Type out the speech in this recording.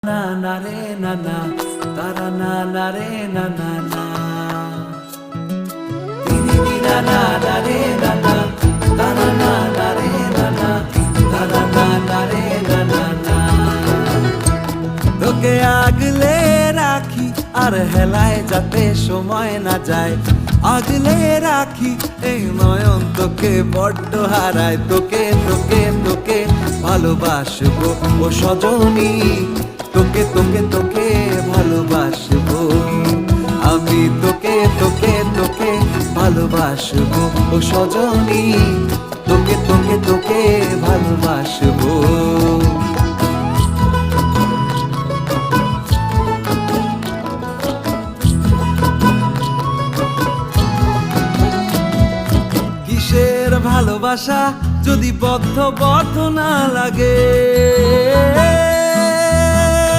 না না রে না না, তারা না না রে না না না, তিরি না না না রে না না, তারা না না রে না না, তারা না না রে না না না। তোকে আগলে রাখি আর হেলায় যাতে সময় না যায়, আগলে রাখি এই নয়ন তোকে বড্ড হারায়। তোকে তোকে তোকে ভালোবাসবো ও সজনী, তোকে তোকে তোকে ভালোবাসবো আমি, তোকে তোকে তোকে ভালোবাসবো ও সজনী, তোকে তোকে তোকে ভালোবাসবো। কিসের ভালোবাসা যদি বদ্ধ বদ্ধ না লাগে,